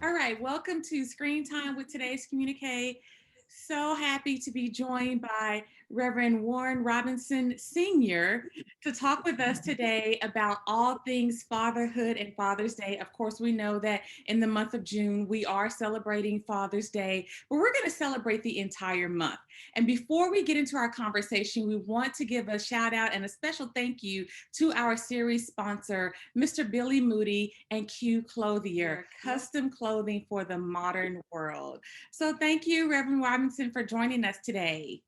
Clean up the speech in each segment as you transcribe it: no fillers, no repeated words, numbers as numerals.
All right, welcome to Screen Time with today's Communiqué. So happy to be joined by Reverend Warren Robinson Sr. to talk with us today about all things fatherhood and Father's Day. Of course, we know that in the month of June, we are celebrating Father's Day, but we're going to celebrate the entire month. And before we get into our conversation, we want to give a shout out and a special thank you to our series sponsor, Mr. Billy Moody and Q Clothier, custom clothing for the modern world. So thank you, Reverend Robinson, for joining us today.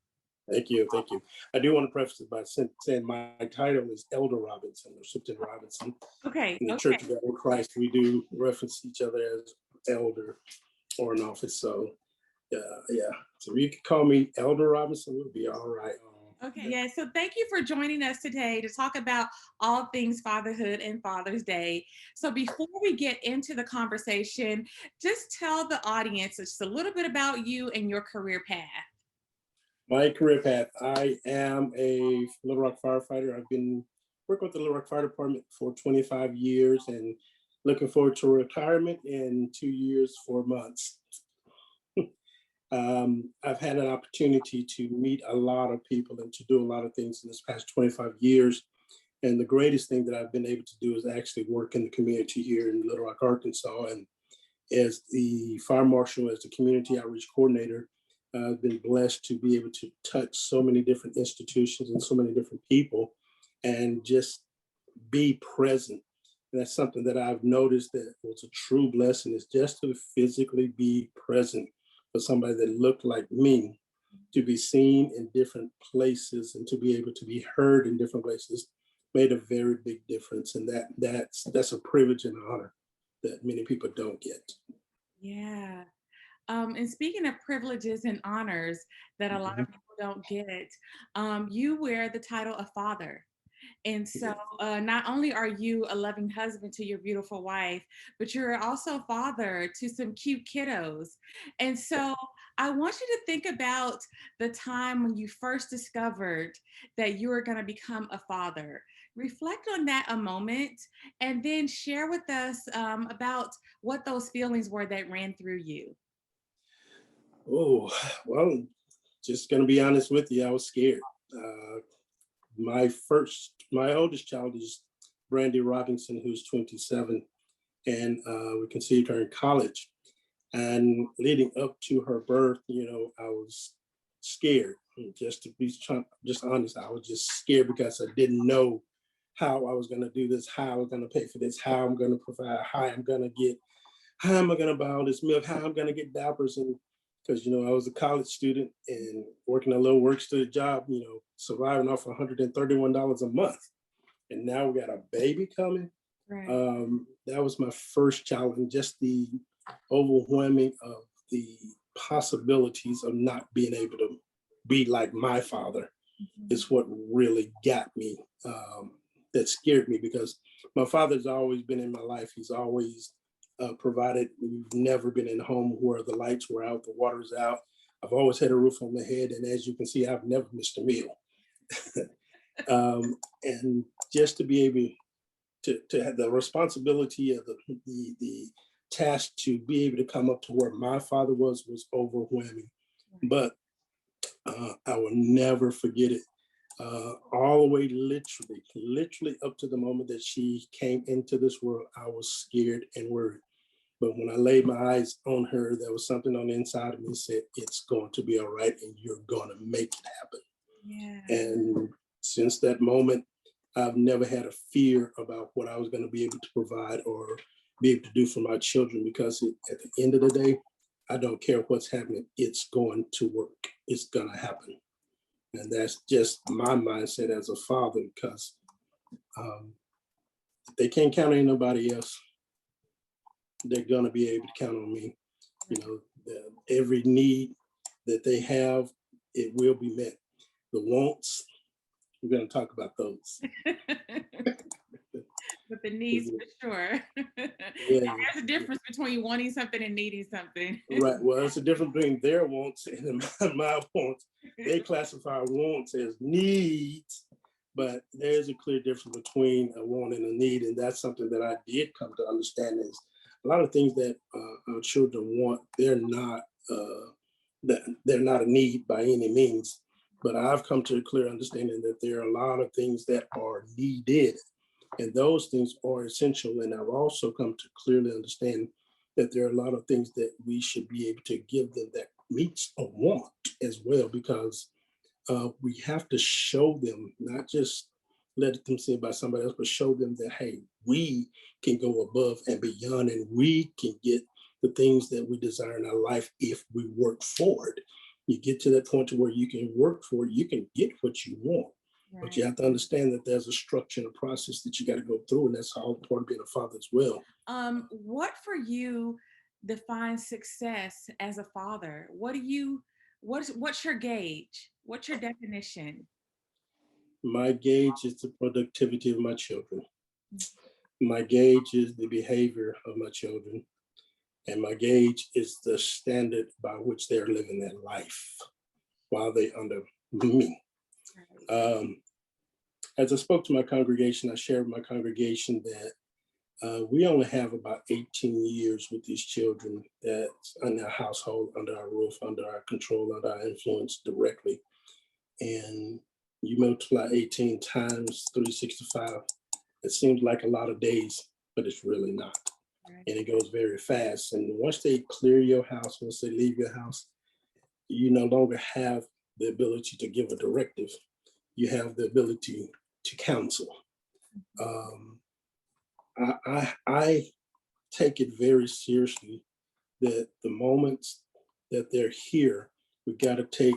Thank you. Thank you. I do want to preface it by saying my title is Elder Robinson or Supton Robinson. Okay. In the Church of God in Christ, we do reference each other as elder or an office. So, yeah. So you can call me Elder Robinson. We'll be all right. Okay, yeah. So thank you for joining us today to talk about all things fatherhood and Father's Day. So before we get into the conversation, just tell the audience just a little bit about you and your career path. My career path, I am a Little Rock firefighter. I've been working with the Little Rock Fire Department for 25 years and looking forward to retirement in 2 years, 4 months. I've had an opportunity to meet a lot of people and to do a lot of things in this past 25 years. And the greatest thing that I've been able to do is actually work in the community here in Little Rock, Arkansas. And as the fire marshal, as the community outreach coordinator, I've been blessed to be able to touch so many different institutions and so many different people and just be present. And that's something that I've noticed that was a true blessing, is just to physically be present for somebody that looked like me, to be seen in different places and to be able to be heard in different places made a very big difference. And that's a privilege and honor that many people don't get. Yeah. And speaking of privileges and honors that a lot of people don't get, you wear the title of father. And so not only are you a loving husband to your beautiful wife, but you're also father to some cute kiddos. And so I want you to think about the time when you first discovered that you were going to become a father. Reflect on that a moment and then share with us about what those feelings were that ran through you. Oh, well, just going to be honest with you, I was scared. My oldest child is Brandy Robinson, who's 27, and we conceived her in college. And leading up to her birth, I was scared. Just to be just honest, I was just scared because I didn't know how I was going to do this, how I was going to pay for this, how I'm going to provide, how am I going to buy all this milk, how I'm going to get diapers. And because, I was a college student and working a little work study job, surviving off $131 a month. And now we got a baby coming. Right. That was my first child, and just the overwhelming of the possibilities of not being able to be like my father is what really got me. That scared me because my father's always been in my life. He's always provided. We've never been in a home where the lights were out, the water's out. I've always had a roof on my head, and as you can see, I've never missed a meal. And just to be able to have the responsibility of the task to be able to come up to where my father was overwhelming. But I will never forget it. All the way, literally up to the moment that she came into this world, I was scared and worried. But when I laid my eyes on her, there was something on the inside of me that said, it's going to be all right and you're going to make it happen. Yeah. And since that moment, I've never had a fear about what I was going to be able to provide or be able to do for my children, because at the end of the day, I don't care what's happening. It's going to work. It's going to happen. And that's just my mindset as a father, because they can't count on nobody else. They're going to be able to count on me. Every need that they have, it will be met. The wants, we're going to talk about those. But the needs, for sure. Yeah. There's a difference between wanting something and needing something. Right. Well, there's a difference between their wants and my wants. They classify wants as needs, but there's a clear difference between a want and a need. And that's something that I did come to understand, is a lot of things that our children want, they're not a need by any means. But I've come to a clear understanding that there are a lot of things that are needed, and those things are essential. And I've also come to clearly understand that there are a lot of things that we should be able to give them that meets a want as well, because we have to show them, not just let them see it by somebody else, but show them that, hey, we can go above and beyond, and we can get the things that we desire in our life if we work for it. You get to that point to where you can work for it, you can get what you want. But you Right. have to understand that there's a structure and a process that you got to go through, and that's all part of being a father as well. What for you defines success as a father? What's your gauge? What's your definition? My gauge is the productivity of my children. My gauge is the behavior of my children. And my gauge is the standard by which they're living their life while they under me. Right. Um, as I spoke to my congregation, I shared with my congregation that we only have about 18 years with these children that's in our household, under our roof, under our control, under our influence directly. And you multiply 18 times 365, it seems like a lot of days, but it's really not. Right. And it goes very fast. And once they clear your house, once they leave your house, you no longer have the ability to give a directive. You have the ability to counsel. Um, I take it very seriously that the moments that they're here, we got to take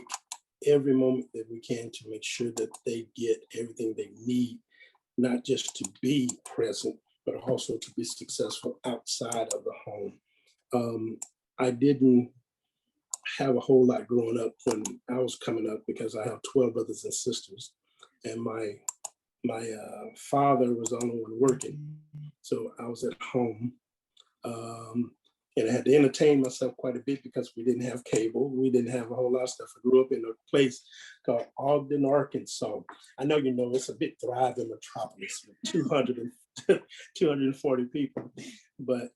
every moment that we can to make sure that they get everything they need, not just to be present, but also to be successful outside of the home. I didn't have a whole lot growing up when I was coming up because I have 12 brothers and sisters, and my father was the only one working, so I was at home. Um, and I had to entertain myself quite a bit because we didn't have cable. We didn't have a whole lot of stuff. I grew up in a place called Ogden, Arkansas. I know you know it's a big thriving metropolis with 240 people. But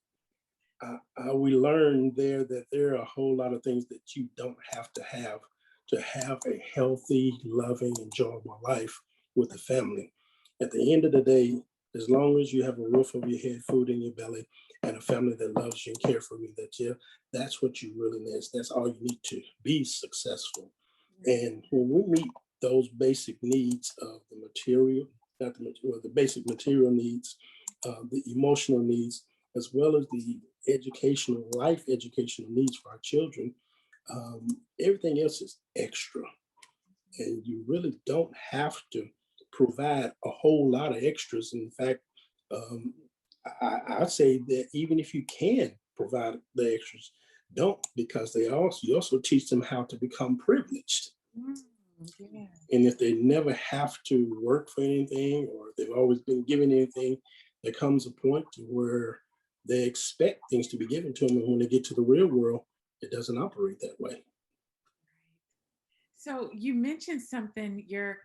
we learned there that there are a whole lot of things that you don't have to have a healthy, loving, enjoyable life with the family. At the end of the day, as long as you have a roof over your head, food in your belly, and a family that loves you and care for you, that's what you really need. That's all you need to be successful. And when we meet those basic needs of the material, not the material, the basic material needs, the emotional needs, as well as the life educational needs for our children, everything else is extra. And you really don't have to provide a whole lot of extras. In fact, um, I'd say that even if you can provide the extras, don't, because you also teach them how to become privileged. Mm, yeah. And if they never have to work for anything, or they've always been given anything, there comes a point to where they expect things to be given to them. And when they get to the real world, it doesn't operate that way. So you mentioned something. Your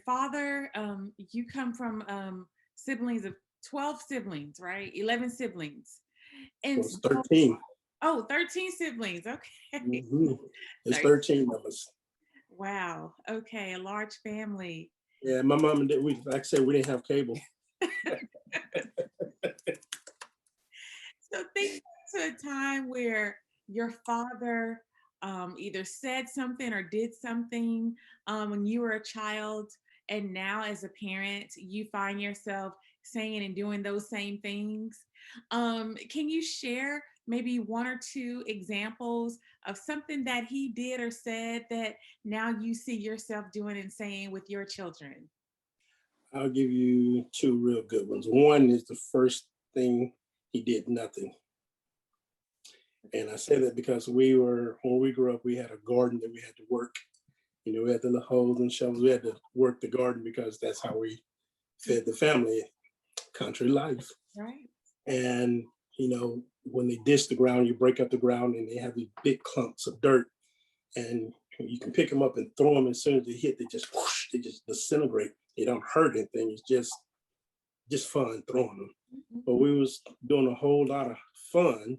father. You come from siblings of 12 siblings, right? 11 siblings, and So it's so 13. 13 siblings. Okay. Mhm. It's 13. 13 of us. Wow. Okay, a large family. Yeah, my mom and dad, like I said, we didn't have cable. So think back to a time where your father either said something or did something when you were a child, and now as a parent, you find yourself saying and doing those same things. Can you share maybe one or two examples of something that he did or said that now you see yourself doing and saying with your children? I'll give you two real good ones. One is the first thing, he did nothing. And I say that because when we grew up, we had a garden that we had to work. You know, we had the little hoes and shovels. We had to work the garden because that's how we fed the family, country life. Right. And, when they dish the ground, you break up the ground and they have these big clumps of dirt. And you can pick them up and throw them. As soon as they hit, they just whoosh, they just disintegrate. They don't hurt anything. It's just fun throwing them. Mhm. But we was doing a whole lot of fun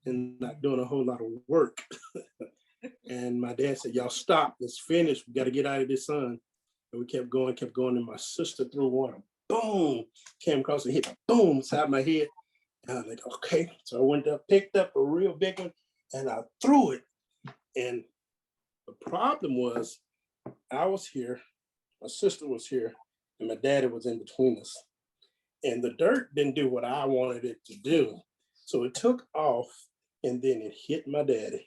and not doing a whole lot of work. And my dad said, y'all stop, let's finish. We got to get out of this sun. And we kept going. And my sister threw one, boom, came across and hit, boom, inside my head. And I was like, okay. So I went up, picked up a real big one, and I threw it. And the problem was, I was here, my sister was here, and my daddy was in between us. And the dirt didn't do what I wanted it to do. So it took off, and then it hit my daddy.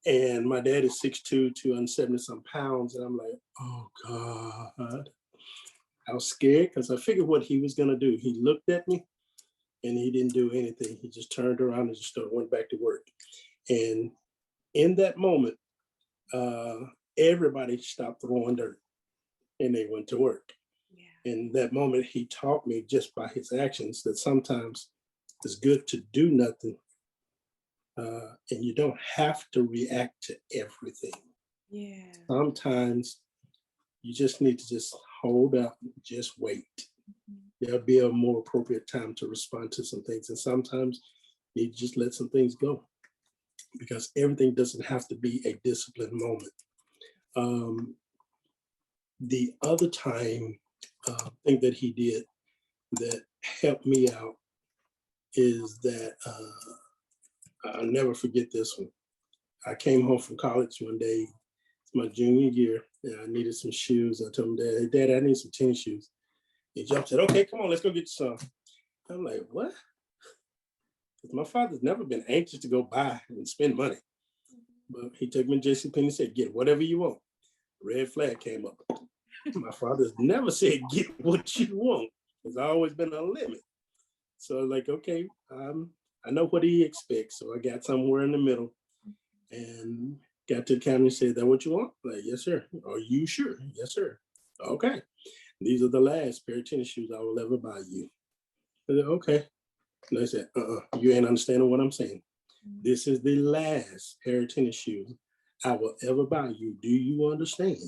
And my dad is 6'2", 270 some pounds. And I'm like, oh God. I was scared because I figured what he was going to do. He looked at me and he didn't do anything. He just turned around and just went back to work. And in that moment, everybody stopped throwing dirt and they went to work. Yeah. In that moment, he taught me just by his actions that sometimes it's good to do nothing. And you don't have to react to everything. Yeah. Sometimes you just need to just hold up, just wait. Mm-hmm. There'll be a more appropriate time to respond to some things. And sometimes you just let some things go because everything doesn't have to be a disciplined moment. The other thing that he did that helped me out is that I'll never forget this one. I came home from college one day, it's my junior year, and I needed some shoes. I told him, hey, Dad, I need some tennis shoes. He jumped and said, okay, come on, let's go get you some. I'm like, what? Because my father's never been anxious to go buy and spend money. But he took me to JCPenney and said, get whatever you want. Red flag came up. My father's never said, get what you want. There's always been a limit. So like, okay, I know what he expects. So I got somewhere in the middle and got to the counter and said, that what you want? Like, yes, sir. Are you sure? Yes, sir. Okay. These are the last pair of tennis shoes I will ever buy you. I said, okay. And I said, you ain't understanding what I'm saying. This is the last pair of tennis shoes I will ever buy you. Do you understand?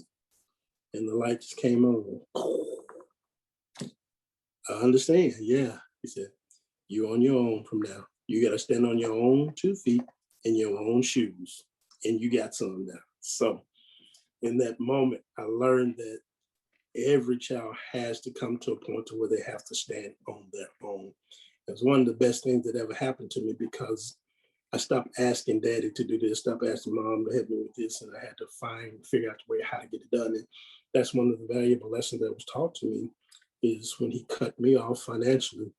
And the light just came on. I understand. Yeah. He said, you're on your own from now. You got to stand on your own 2 feet in your own shoes. And you got some now. So in that moment, I learned that every child has to come to a point to where they have to stand on their own. It was one of the best things that ever happened to me because I stopped asking Daddy to do this, stopped asking Mom to help me with this, and I had to figure out the way how to get it done. And that's one of the valuable lessons that was taught to me is when he cut me off financially,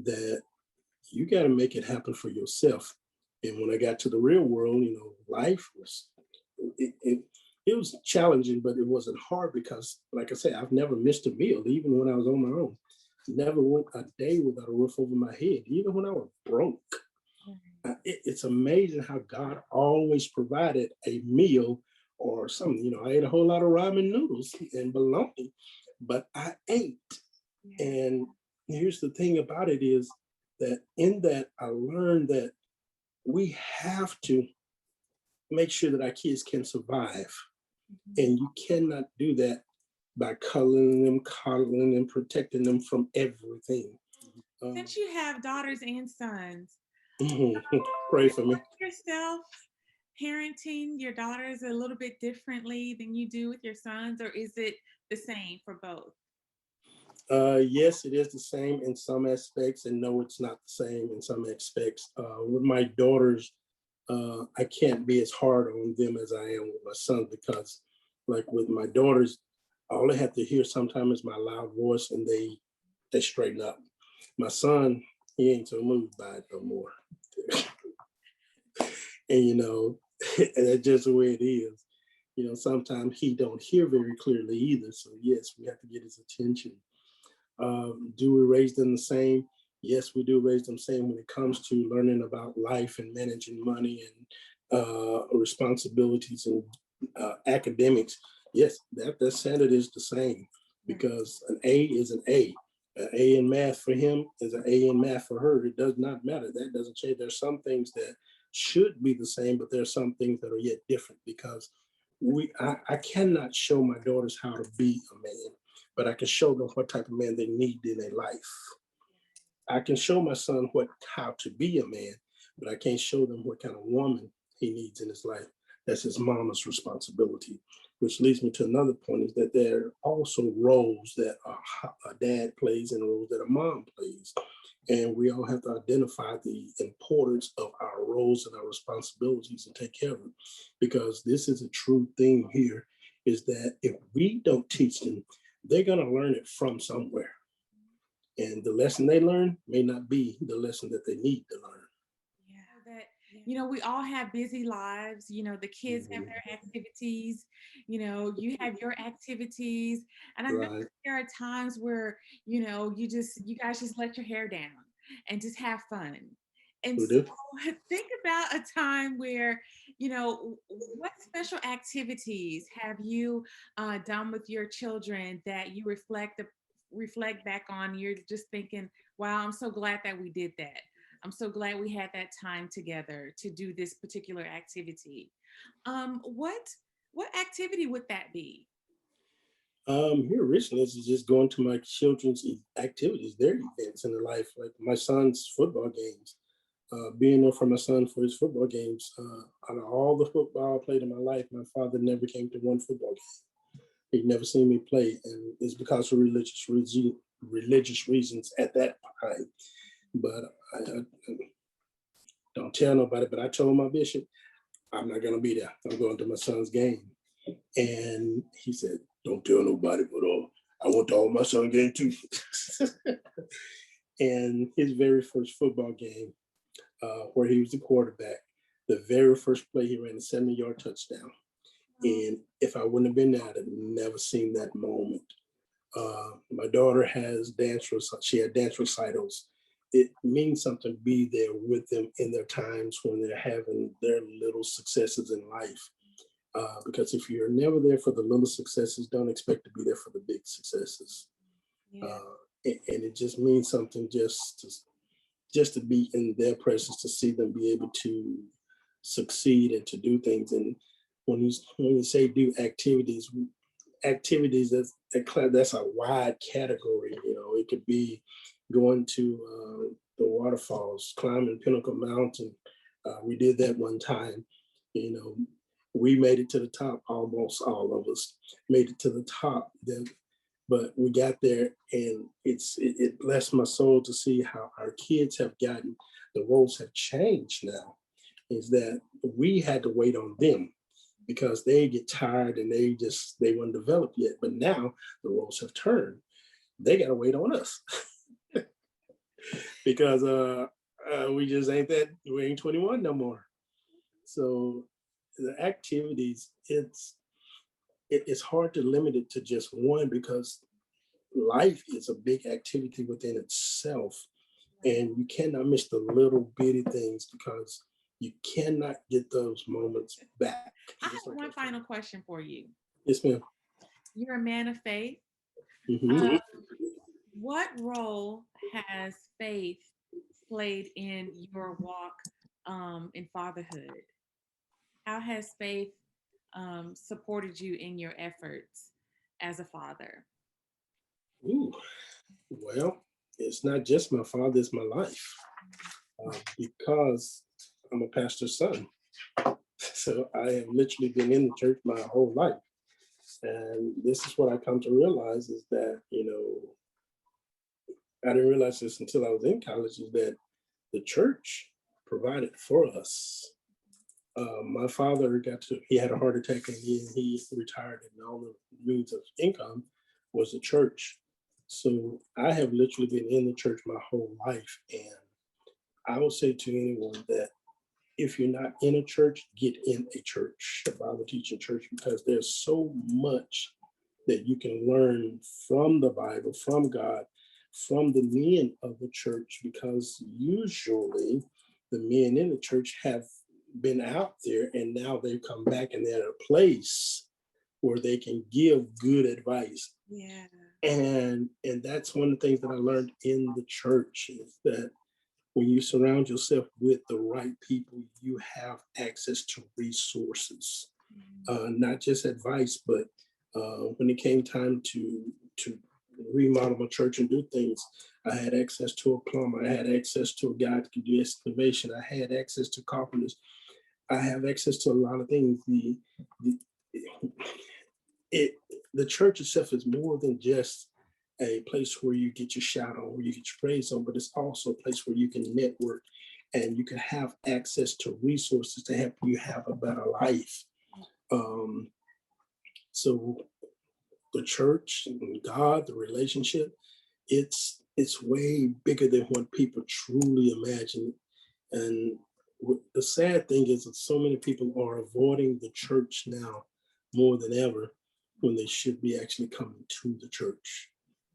that you got to make it happen for yourself. And when I got to the real world, life was, it was challenging, but it wasn't hard because, like I said, I've never missed a meal, even when I was on my own. Never went a day without a roof over my head, even when I was broke. It's amazing how God always provided a meal or something. I ate a whole lot of ramen noodles and bologna, but I ate. Yeah. And here's the thing about it is that in that I learned that we have to make sure that our kids can survive. Mm-hmm. And you cannot do that by cuddling them, coddling them, protecting them from everything. Since you have daughters and sons, pray for me. Yourself parenting your daughters a little bit differently than you do with your sons, or is it the same for both? Yes, it is the same in some aspects, and no, it's not the same in some aspects. With my daughters, I can't be as hard on them as I am with my son because, like with my daughters, all they have to hear sometimes is my loud voice, and they straighten up. My son, he ain't so moved by it no more. And and that's just the way it is. Sometimes he don't hear very clearly either. So yes, we have to get his attention. Do we raise them the same? Yes, we do raise them the same when it comes to learning about life and managing money and responsibilities and academics. Yes, that standard is the same because an A is an A. An A in math for him is an A in math for her. It does not matter. That doesn't change. There's some things that should be the same, but there's some things that are yet different because I cannot show my daughters how to be a man, but I can show them what type of man they need in their life. I can show my son how to be a man, but I can't show them what kind of woman he needs in his life. That's his mama's responsibility, which leads me to another point, is that there are also roles that a dad plays and roles that a mom plays. And we all have to identify the importance of our roles and our responsibilities and take care of them. Because this is a true thing here, is that if we don't teach them, they're going to learn it from somewhere. And the lesson they learn may not be the lesson that they need to learn. That we all have busy lives. The kids have Mhm. their activities. You have your activities, and I know Right. there are times where you guys just let your hair down and just have fun. And We so do. think about a time where what special activities have you done with your children that you reflect back on. You're just thinking, wow, I'm so glad that we did that. I'm so glad we had that time together to do this particular activity. What activity would that be? Here recently, is just going to my children's activities, their events in their life, like my son's football games. Being there for my son for his football games. Out of all the football I played in my life, my father never came to one football game. He'd never seen me play, and it's because of religious reasons at that time. But I don't tell nobody. But I told my bishop, I'm not going to be there. I'm going to my son's game. And he said, don't tell nobody, but I went to all my son's game too. And his very first football game, where he was the quarterback, the very first play, he ran a 70-yard touchdown. And if I wouldn't have been there, I'd have never seen that moment. My daughter has she had dance recitals. It means something to be there with them in their times when they're having their little successes in life. Because if you're never there for the little successes, don't expect to be there for the big successes. Yeah. Uh, and it just means something just to be in their presence, to see them be able to succeed and to do things. And when you say do activities that's a wide category. It could be going to the waterfalls, climbing Pinnacle Mountain. We did that one time. You know, we made it to the top. Almost all of us made it to the top. Then, but we got there, and it blessed my soul to see how our kids have gotten. The roles have changed now. Is that we had to wait on them because they get tired and they weren't developed yet. But now the roles have turned. They got to wait on us because we just ain't that we ain't 21 no more. So the activities, it's hard to limit it to just one because life is a big activity within itself, and you cannot miss the little bitty things because you cannot get those moments back. I have Just like one yesterday. final question for you. Yes, ma'am. You're a man of faith. Mhm. Uh, what role has faith played in your walk in fatherhood? How has faith supported you in your efforts as a father? Ooh, well, it's not just my father, it's my life. Because I'm a pastor's son. So I have literally been in the church my whole life. And this is what I come to realize is that, I didn't realize this until I was in college, is that the church provided for us. My father he had a heart attack and he retired, and all the means of income was the church. So I have literally been in the church my whole life. And I would say to anyone that if you're not in a church, get in a church, a Bible teaching church, because there's so much that you can learn from the Bible, from God, from the men of the church, because usually the men in the church have been out there and now they've come back and they're at a place where they can give good advice. Yeah. And that's one of the things that I learned in the church, is that when you surround yourself with the right people, you have access to resources, not just advice, but when it came time to remodel my church and do things. I had access to a plumber. I had access to a guy that could do excavation. I had access to carpenters. I have access to a lot of things. The it the church itself is more than just a place where you get your shout on, where you get your praise on, but it's also a place where you can network and you can have access to resources to help you have a better life. Um, so the church and God, the relationship, it's way bigger than what people truly imagine. And the sad thing is that so many people are avoiding the church now more than ever when they should be actually coming to the church.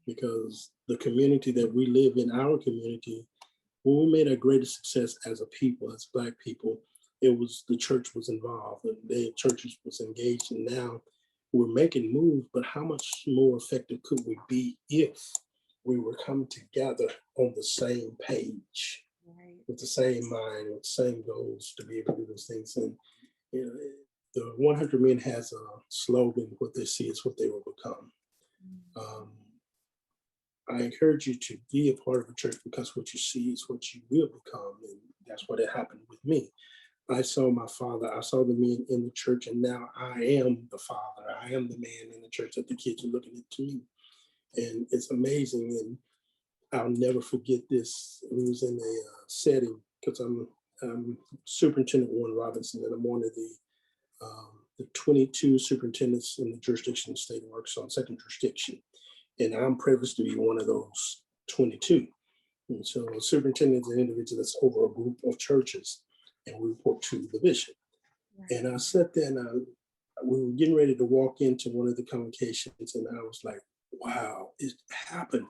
Because the community that we live in, our community, when we made our greatest success as a people, as Black people, it was the church was involved, and the churches was engaged. And now we're making moves, but how much more effective could we be if we were coming together on the same page, Right. with the same mind, with the same goals to be able to do those things? And you know, the 100 Men has a slogan: "What they see is what they will become." Um, I encourage you to be a part of a church because what you see is what you will become. And that's what had happened with me. I saw my father, I saw the men in the church, and now I am the father. I am the man in the church that the kids are looking at to me. And it's amazing. And I'll never forget this. It was in a setting because I'm Superintendent Warren Robinson, and I'm one of the 22 superintendents in the jurisdiction of the state of Arkansas, second jurisdiction. And I'm privileged to be one of those 22. And so a superintendent is an individual that's over a group of churches, and we report to the bishop. Right. And I sat there, and we were getting ready to walk into one of the convocations, and I was like, wow, it happened.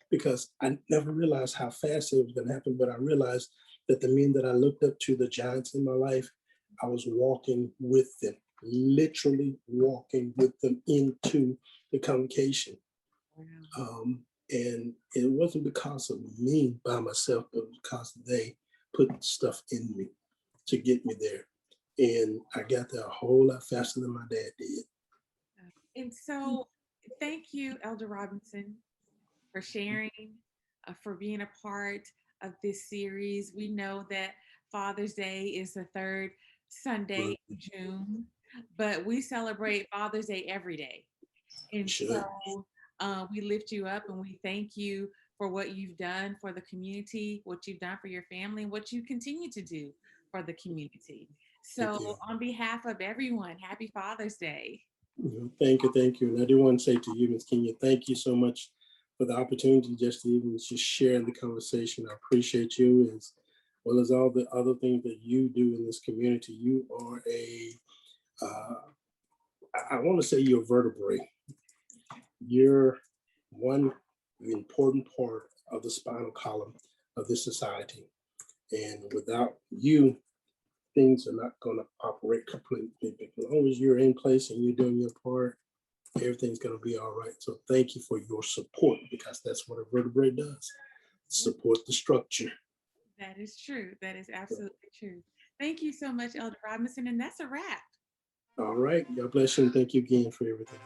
Because I never realized how fast it was going to happen, but I realized that the men that I looked up to, the giants in my life, I was walking with them, literally walking with them into the convocation. Wow. And it wasn't because of me by myself, but because they put stuff in me to get me there. And I got there a whole lot faster than my dad did. And so, thank you, Elder Robinson, for sharing, for being a part of this series. We know that Father's Day is the third Sunday But in June, but we celebrate Father's Day every day. we And should. so we lift you up and we thank you for what you've done for the community, what you've done for your family, and what you continue to do for the community. Thank So, you. on behalf of everyone, happy Father's Day. Thank you, thank you. And I do want to say to you, Ms. Kenya, thank you so much for the opportunity just to even just share in the conversation. I appreciate you as well as all the other things that you do in this community. You are uh, I want to say you're a vertebrae. You're one important part of the spinal column of this society. And without you, things are not going to operate completely. As long as you're in place and you're doing your part, everything's going to be all right. So thank you for your support, because that's what a vertebrae does: support the structure. That is true. That is absolutely true. Thank you so much, Elder Robinson. And that's a wrap. All right. God bless you. And thank you again for everything.